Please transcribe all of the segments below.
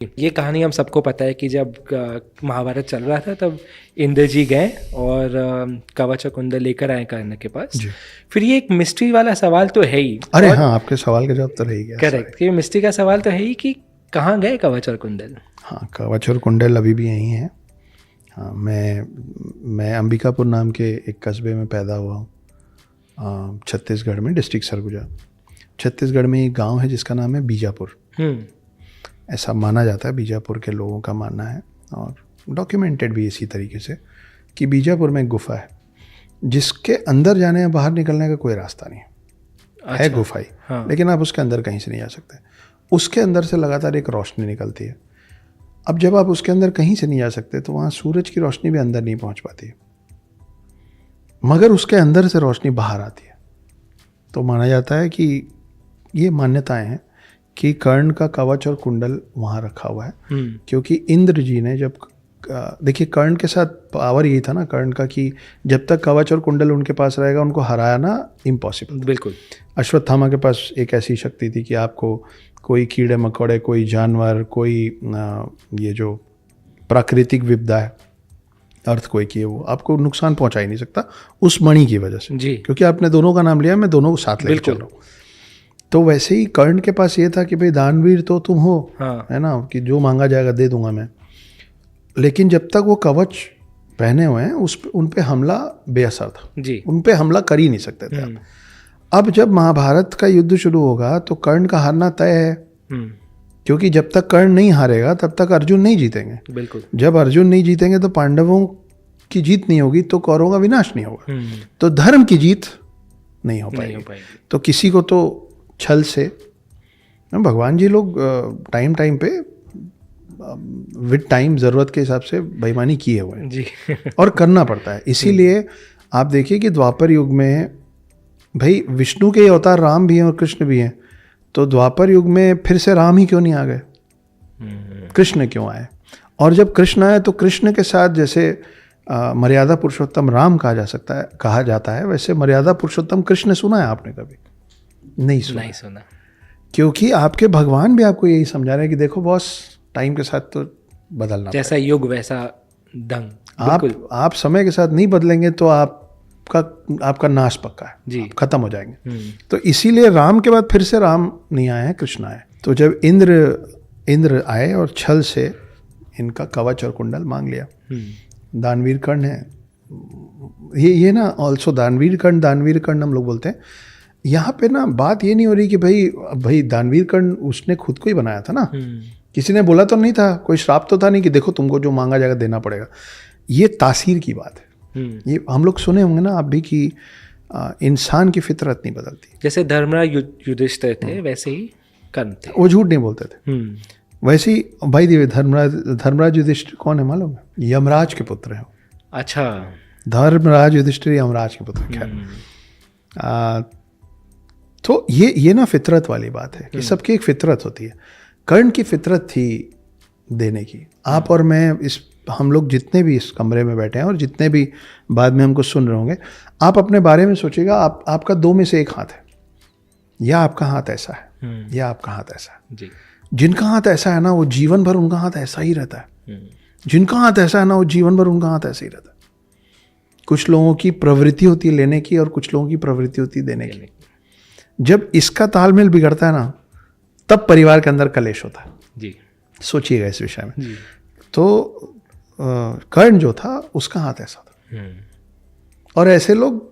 ये कहानी हम सबको पता है कि जब महाभारत चल रहा था तब इंद्र जी गए और कवच और कुंडल लेकर आए कर्ण के पास जी। फिर ये एक मिस्ट्री वाला सवाल तो है ही। अरे हाँ, आपके सवाल का जवाब तो रह गया। करेक्ट, ये मिस्ट्री का सवाल तो है ही कि कहाँ गए कवच और कुंडल। हाँ, कवच और कुंडल अभी भी यहीं हैं। हाँ, मैं अंबिकापुर नाम के एक कस्बे में पैदा हुआ हूँ, छत्तीसगढ़ में, डिस्ट्रिक्ट सरगुजा। छत्तीसगढ़ में एक गांव है जिसका नाम है बीजापुर। ऐसा माना जाता है, बीजापुर के लोगों का मानना है और डॉक्यूमेंटेड भी इसी तरीके से, कि बीजापुर में एक गुफा है जिसके अंदर जाने या बाहर निकलने का कोई रास्ता नहीं है। अच्छा, है गुफाई, हाँ। लेकिन आप उसके अंदर कहीं से नहीं जा सकते। उसके अंदर से लगातार एक रोशनी निकलती है। अब जब आप उसके अंदर कहीं से नहीं जा सकते तो वहाँ सूरज की रोशनी भी अंदर नहीं पहुँच पाती है, मगर उसके अंदर से रोशनी बाहर आती है। तो माना जाता है कि ये मान्यताएं हैं कि कर्ण का कवच और कुंडल वहाँ रखा हुआ है, क्योंकि इंद्र जी ने जब, देखिए कर्ण के साथ पावर यही था ना कर्ण का, कि जब तक कवच और कुंडल उनके पास रहेगा उनको हराना इम्पॉसिबल। बिल्कुल। अश्वत्थामा के पास एक ऐसी शक्ति थी कि आपको कोई कीड़े मकोड़े, कोई जानवर, कोई ये जो प्राकृतिक विपदा है, अर्थ कोई की है, वो आपको नुकसान पहुंचा ही नहीं सकता उस मणि की वजह से जी। क्योंकि आपने दोनों का नाम लिया, मैं दोनों को साथ लेकर चल रहा हूँ। तो वैसे ही कर्ण के पास ये था कि भाई दानवीर तो तुम हो, हाँ। है ना, कि जो मांगा जाएगा दे दूंगा मैं। लेकिन जब तक वो कवच पहने हुए हैं उन पे हमला बेअसर था जी। उन पे हमला कर ही नहीं सकते थे आप। अब जब महाभारत का युद्ध शुरू होगा तो कर्ण का हारना तय है, क्योंकि जब तक कर्ण नहीं हारेगा तब तक अर्जुन नहीं जीतेंगे। बिल्कुल। जब अर्जुन नहीं जीतेंगे तो पांडवों की जीत नहीं होगी, तो कौरवों का विनाश नहीं होगा, तो धर्म की जीत नहीं हो पाएगी। तो किसी को तो छल से, भगवान जी लोग टाइम टाइम पे विद टाइम ज़रूरत के हिसाब से बेईमानी किए हुए हैं जी। और करना पड़ता है। इसीलिए आप देखिए कि द्वापर युग में भाई विष्णु के अवतार राम भी हैं और कृष्ण भी हैं, तो द्वापर युग में फिर से राम ही क्यों नहीं आ गए, कृष्ण क्यों आए? और जब कृष्ण आए तो कृष्ण के साथ जैसे मर्यादा पुरुषोत्तम राम कहा जाता है, वैसे मर्यादा पुरुषोत्तम कृष्ण सुना है आपने कभी? नहीं सुना। क्योंकि आपके भगवान भी आपको यही समझा रहे हैं कि देखो बॉस, टाइम के साथ तो बदलना, जैसा युग वैसा दंग। आप समय के साथ नहीं बदलेंगे तो आपका नाश पक्का है जी, खत्म हो जाएंगे। तो इसीलिए राम के बाद फिर से राम नहीं आए हैं, कृष्ण आए। तो जब इंद्र आए और छल से इनका कवच और कुंडल मांग लिया, दानवीर कर्ण है ये ना, ऑल्सो दानवीर कर्ण हम लोग बोलते हैं। यहाँ पे ना बात ये नहीं हो रही कि भाई दानवीर कर्ण उसने खुद को ही बनाया था ना, किसी ने बोला तो नहीं था, कोई श्राप तो था नहीं कि देखो तुमको जो मांगा जाएगा देना पड़ेगा। ये तासीर की बात है। ये हम लोग सुने होंगे ना आप भी कि इंसान की फितरत नहीं बदलती। जैसे धर्मराज युधिष्ठिर थे वैसे ही कर्ण थे, वो झूठ नहीं बोलते थे। वैसे ही भाई देवे धर्मराज युधिष्ठिर कौन है मालूम है? यमराज के पुत्र हैं। अच्छा, धर्मराज युधिष्ठिर यमराज के पुत्र। खैर, तो ये ना फितरत वाली बात है कि सबकी एक फितरत होती है। कर्ण की फितरत थी देने की। आप और मैं, हम लोग जितने भी इस कमरे में बैठे हैं और जितने भी बाद में हमको सुन रहे होंगे, आप अपने बारे में सोचिएगा, आपका दो में से एक हाथ है, या आपका हाथ ऐसा है या आपका हाथ ऐसा है जी। जिनका हाथ ऐसा है ना वो जीवन भर उनका हाथ ऐसा ही रहता है, जिनका हाथ ऐसा है ना वो जीवन भर उनका हाथ ऐसा ही रहता है। कुछ लोगों की प्रवृत्ति होती है लेने की और कुछ लोगों की प्रवृत्ति होती है देने की। जब इसका तालमेल बिगड़ता है ना तब परिवार के अंदर कलेश होता है जी। सोचिएगा इस विषय में जी। तो कर्ण जो था उसका हाथ ऐसा था, और ऐसे लोग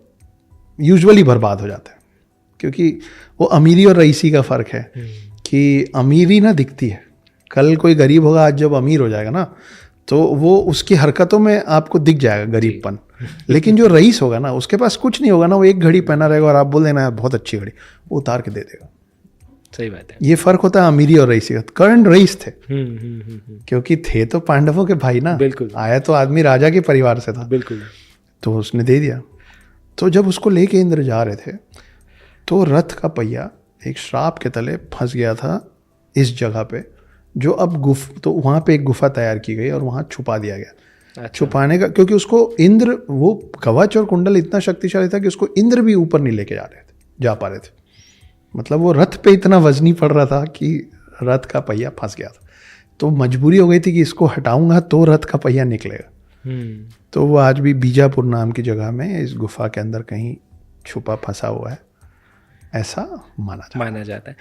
यूजुअली बर्बाद हो जाते हैं, क्योंकि वो अमीरी और रईसी का फर्क है कि अमीरी ना दिखती है, कल कोई गरीब होगा, आज जब अमीर हो जाएगा ना तो वो उसकी हरकतों में आपको दिख जाएगा गरीबपन। लेकिन जो रईस होगा ना उसके पास कुछ नहीं होगा ना, वो एक घड़ी पहना रहेगा और आप बोल देना बहुत अच्छी घड़ी, वो उतार के दे देगा। सही बात है। ये फर्क होता है अमीरी और रईसी का। कर्ण रईस थे क्योंकि थे तो पांडवों के भाई ना, बिल्कुल। आया तो आदमी राजा के परिवार से था, बिल्कुल। तो उसने दे दिया। तो जब उसको लेके इंद्र जा रहे थे तो रथ का पहिया एक श्राप के तले फंस गया था इस जगह पे, जो अब तो वहाँ पे एक गुफा तैयार की गई और वहाँ छुपा दिया गया। अच्छा। छुपाने का, क्योंकि उसको इंद्र, वो कवच और कुंडल इतना शक्तिशाली था कि उसको इंद्र भी ऊपर नहीं लेके जा पा रहे थे। मतलब वो रथ पे इतना वजनी पड़ रहा था कि रथ का पहिया फंस गया था। तो मजबूरी हो गई थी कि इसको हटाऊंगा तो रथ का पहिया निकलेगा। तो वो आज भी बीजापुर नाम की जगह में इस गुफा के अंदर कहीं छुपा फंसा हुआ है, ऐसा माना जाता है।